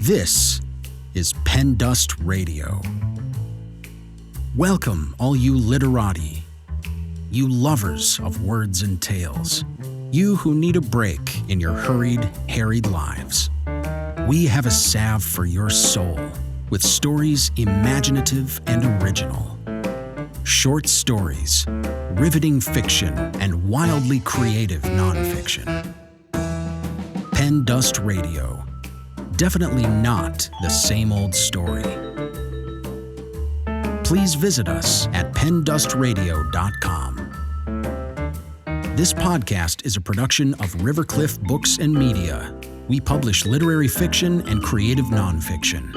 This is Pen Dust Radio. Welcome, all you literati, you lovers of words and tales, you who need a break in your hurried, harried lives. We have a salve for your soul with stories imaginative and original. Short stories, riveting fiction, and wildly creative nonfiction. Pen Dust Radio. Definitely not the same old story. Please visit us at pendustradio.com. This podcast is a production of Rivercliff Books and Media. We publish literary fiction and creative nonfiction.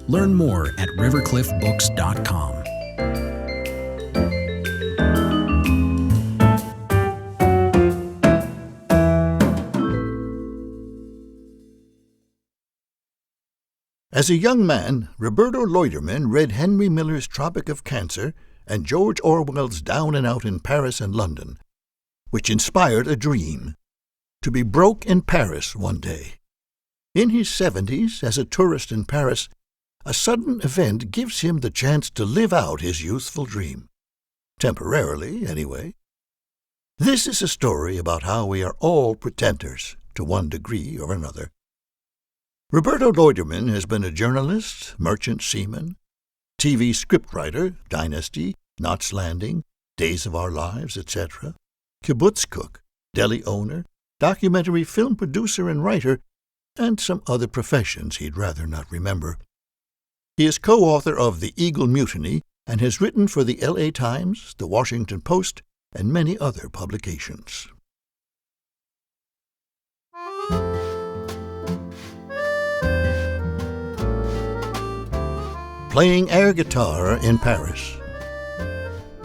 Learn more at rivercliffbooks.com. As a young man, Roberto Loiederman read Henry Miller's Tropic of Cancer and George Orwell's Down and Out in Paris and London, which inspired a dream, to be broke in Paris one day. In his 70s, as a tourist in Paris, a sudden event gives him the chance to live out his youthful dream. Temporarily, anyway. This is a story about how we are all pretenders, to one degree or another. Roberto Loiederman has been a journalist, merchant seaman, TV scriptwriter, Dynasty, Knots Landing, Days of Our Lives, etc., kibbutz cook, deli owner, documentary film producer and writer, and some other professions he'd rather not remember. He is co-author of The Eagle Mutiny and has written for the LA Times, The Washington Post, and many other publications. Playing Air Guitar in Paris.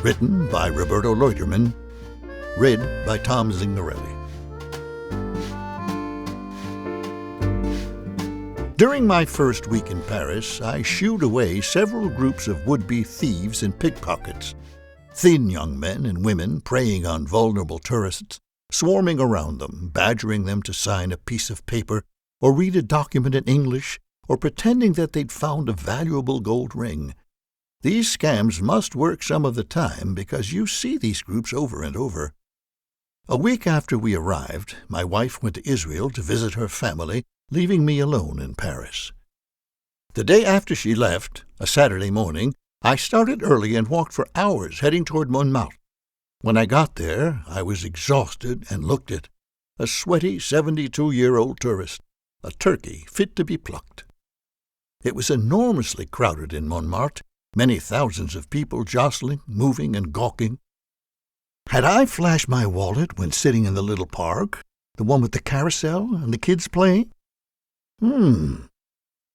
Written by Roberto Loiederman. Read by Tom Zingarelli. During my first week in Paris, I shooed away several groups of would-be thieves and pickpockets. Thin young men and women preying on vulnerable tourists, swarming around them, badgering them to sign a piece of paper or read a document in English, or pretending that they'd found a valuable gold ring. These scams must work some of the time because you see these groups over and over. A week after we arrived, my wife went to Israel to visit her family, leaving me alone in Paris. The day after she left, a Saturday morning, I started early and walked for hours heading toward Montmartre. When I got there, I was exhausted and looked it. A sweaty 72-year-old tourist, a turkey fit to be plucked. It was enormously crowded in Montmartre, many thousands of people jostling, moving, and gawking. Had I flashed my wallet when sitting in the little park, the one with the carousel and the kids playing?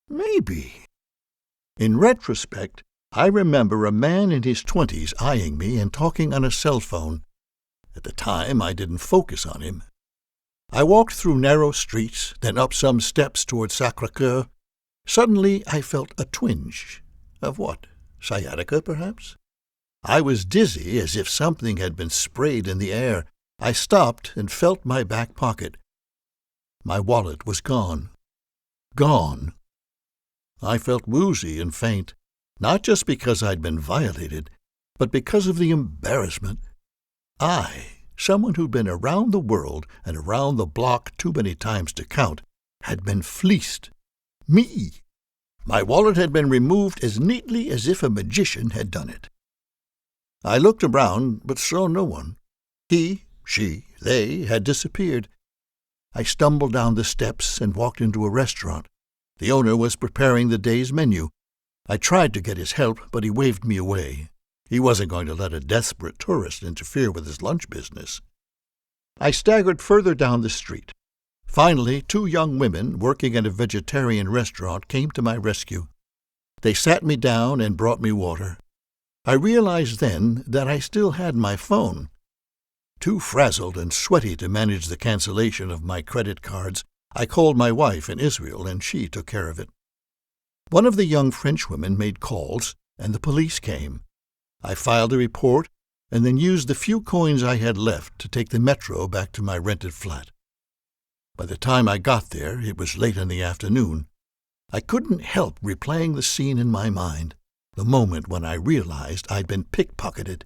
Maybe. In retrospect, I remember a man in his 20s eyeing me and talking on a cell phone. At the time, I didn't focus on him. I walked through narrow streets, then up some steps toward Sacré-Cœur. Suddenly, I felt a twinge. Of what? Sciatica, perhaps? I was dizzy, as if something had been sprayed in the air. I stopped and felt my back pocket. My wallet was gone. Gone. I felt woozy and faint, not just because I'd been violated, but because of the embarrassment. Someone who'd been around the world and around the block too many times to count, had been fleeced. Me. My wallet had been removed as neatly as if a magician had done it. I looked around, but saw no one. He, she, they had disappeared. I stumbled down the steps and walked into a restaurant. The owner was preparing the day's menu. I tried to get his help, but he waved me away. He wasn't going to let a desperate tourist interfere with his lunch business. I staggered further down the street. Finally, 2 young women working at a vegetarian restaurant came to my rescue. They sat me down and brought me water. I realized then that I still had my phone. Too frazzled and sweaty to manage the cancellation of my credit cards, I called my wife in Israel, and she took care of it. One of the young Frenchwomen made calls, and the police came. I filed a report and then used the few coins I had left to take the metro back to my rented flat. By the time I got there, it was late in the afternoon. I couldn't help replaying the scene in my mind, the moment when I realized I'd been pickpocketed.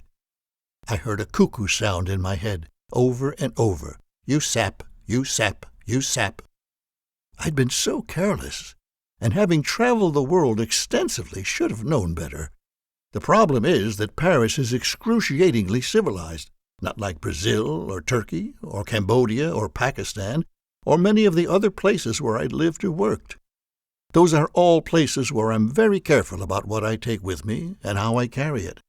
I heard a cuckoo sound in my head, over and over. You sap, you sap, you sap. I'd been so careless, and having traveled the world extensively, should have known better. The problem is that Paris is excruciatingly civilized, not like Brazil or Turkey or Cambodia or Pakistan or many of the other places where I'd lived or worked. Those are all places where I'm very careful about what I take with me and how I carry it.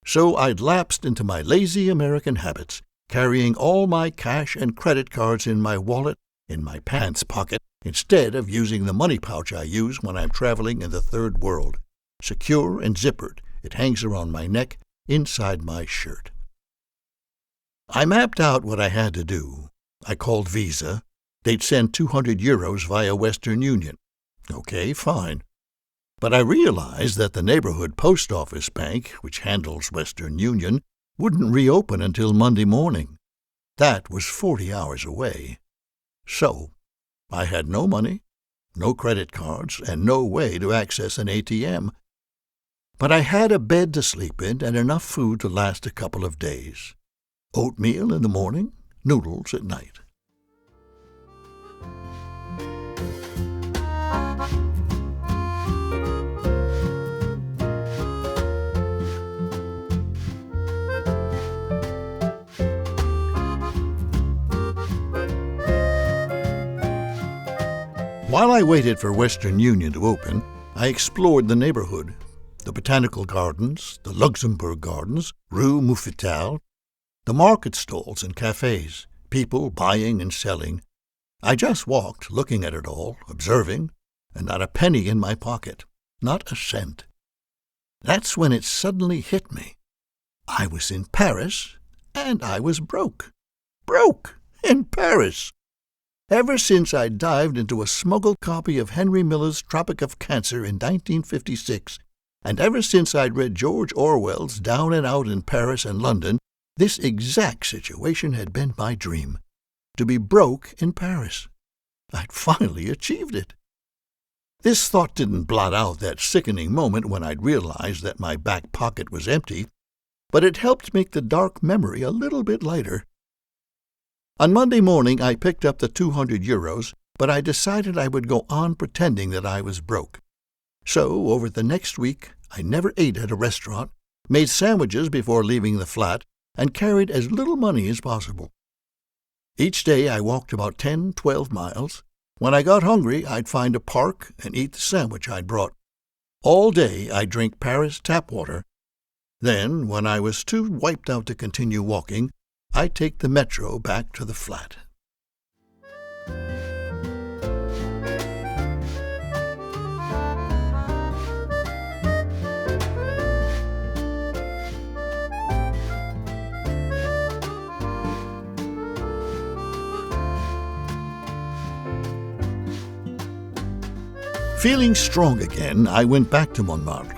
So I'd lapsed into my lazy American habits, carrying all my cash and credit cards in my wallet, in my pants pocket, instead of using the money pouch I use when I'm traveling in the third world. Secure and zippered, it hangs around my neck, inside my shirt. I mapped out what I had to do. I called Visa. They'd send 200 euros via Western Union. Okay, fine. But I realized that the neighborhood post office bank, which handles Western Union, wouldn't reopen until Monday morning. That was 40 hours away. So, I had no money, no credit cards, and no way to access an ATM. But I had a bed to sleep in and enough food to last a couple of days. Oatmeal in the morning, noodles at night. While I waited for Western Union to open, I explored the neighborhood, the Botanical Gardens, the Luxembourg Gardens, Rue Mouffetard, the market stalls and cafes, people buying and selling. I just walked, looking at it all, observing, and not a penny in my pocket, not a cent. That's when it suddenly hit me. I was in Paris, and I was broke. Broke! In Paris! Ever since I dived into a smuggled copy of Henry Miller's Tropic of Cancer in 1956, and ever since I'd read George Orwell's Down and Out in Paris and London, this exact situation had been my dream. To be broke in Paris. I'd finally achieved it. This thought didn't blot out that sickening moment when I'd realized that my back pocket was empty, but it helped make the dark memory a little bit lighter. On Monday morning, I picked up the 200 euros, but I decided I would go on pretending that I was broke. So, over the next week, I never ate at a restaurant, made sandwiches before leaving the flat, and carried as little money as possible. Each day I walked about 10-12 miles. When I got hungry, I'd find a park and eat the sandwich I'd brought. All day I'd drink Paris tap water. Then, when I was too wiped out to continue walking, I'd take the metro back to the flat. Feeling strong again, I went back to Montmartre.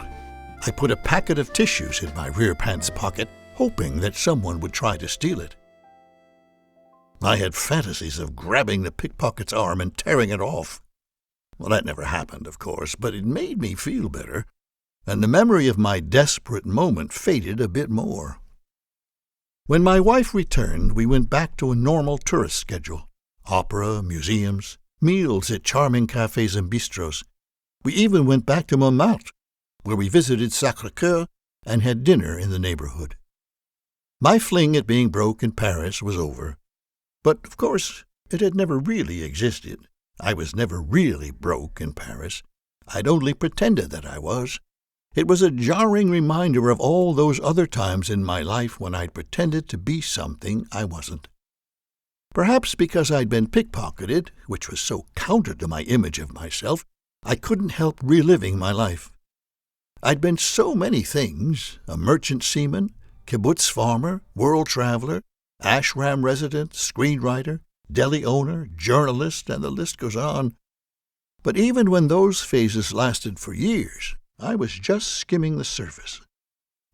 I put a packet of tissues in my rear pants pocket, hoping that someone would try to steal it. I had fantasies of grabbing the pickpocket's arm and tearing it off. Well, that never happened, of course, but it made me feel better, and the memory of my desperate moment faded a bit more. When my wife returned, we went back to a normal tourist schedule. Opera, museums, meals at charming cafes and bistros. We even went back to Montmartre, where we visited Sacré-Cœur and had dinner in the neighborhood. My fling at being broke in Paris was over. But, of course, it had never really existed. I was never really broke in Paris. I'd only pretended that I was. It was a jarring reminder of all those other times in my life when I'd pretended to be something I wasn't. Perhaps because I'd been pickpocketed, which was so counter to my image of myself, I couldn't help reliving my life. I'd been so many things: a merchant seaman, kibbutz farmer, world traveler, ashram resident, screenwriter, deli owner, journalist, and the list goes on. But even when those phases lasted for years, I was just skimming the surface,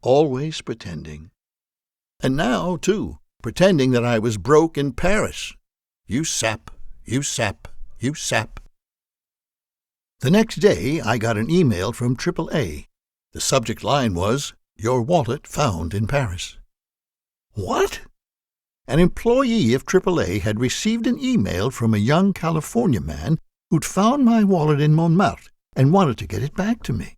always pretending. And now, too, pretending that I was broke in Paris. You sap, you sap, you sap. The next day, I got an email from AAA. The subject line was, "Your wallet found in Paris." What? An employee of AAA had received an email from a young California man who'd found my wallet in Montmartre and wanted to get it back to me.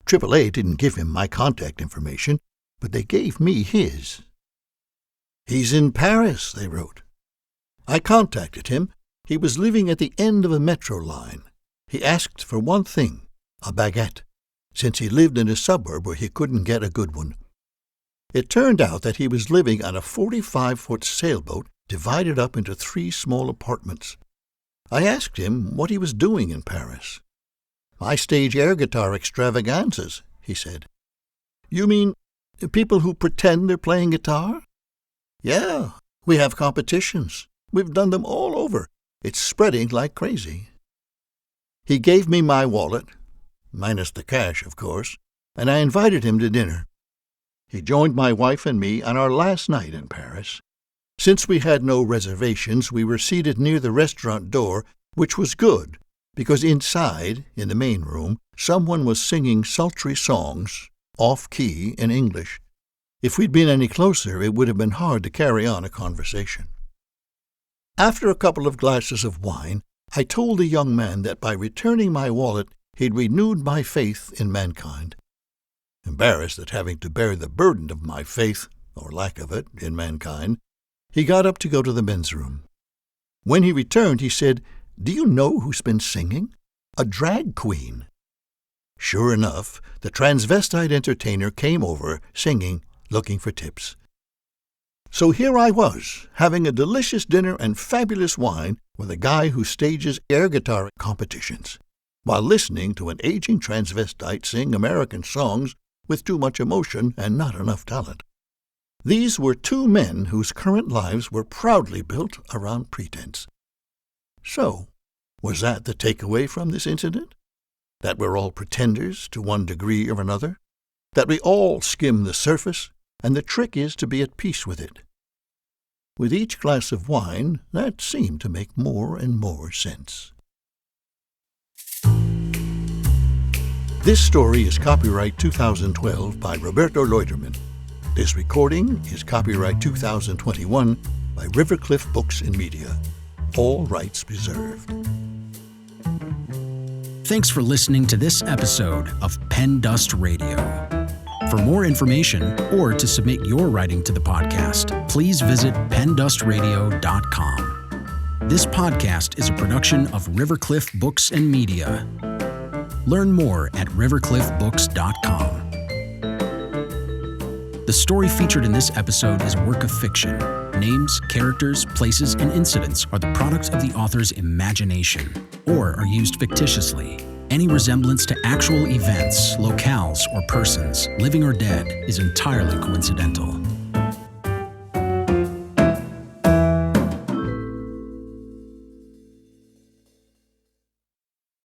AAA didn't give him my contact information, but they gave me his. "He's in Paris," they wrote. I contacted him. He was living at the end of a metro line. He asked for one thing, a baguette, since he lived in a suburb where he couldn't get a good one. It turned out that he was living on a 45-foot sailboat divided up into 3 small apartments. I asked him what he was doing in Paris. "I stage air guitar extravaganzas," he said. "You mean people who pretend they're playing guitar?" "Yeah, we have competitions. We've done them all over. It's spreading like crazy." He gave me my wallet, minus the cash, of course, and I invited him to dinner. He joined my wife and me on our last night in Paris. Since we had no reservations, we were seated near the restaurant door, which was good, because inside, in the main room, someone was singing sultry songs, off-key in English. If we'd been any closer, it would have been hard to carry on a conversation. After a couple of glasses of wine, I told the young man that by returning my wallet, he'd renewed my faith in mankind. Embarrassed at having to bear the burden of my faith, or lack of it, in mankind, he got up to go to the men's room. When he returned, he said, "Do you know who's been singing? A drag queen." Sure enough, the transvestite entertainer came over, singing, looking for tips. So here I was, having a delicious dinner and fabulous wine with a guy who stages air guitar competitions, while listening to an aging transvestite sing American songs with too much emotion and not enough talent. These were 2 men whose current lives were proudly built around pretense. So, was that the takeaway from this incident? That we're all pretenders to one degree or another? That we all skim the surface, and the trick is to be at peace with it? With each glass of wine, that seemed to make more and more sense. This story is copyright 2012 by Roberto Loiederman. This recording is copyright 2021 by Rivercliff Books and Media. All rights reserved. Thanks for listening to this episode of Pen Dust Radio. For more information or to submit your writing to the podcast, please visit pendustradio.com. This podcast is a production of Rivercliff Books and Media. Learn more at rivercliffbooks.com. The story featured in this episode is a work of fiction. Names, characters, places, and incidents are the product of the author's imagination or are used fictitiously. Any resemblance to actual events, locales, or persons, living or dead, is entirely coincidental.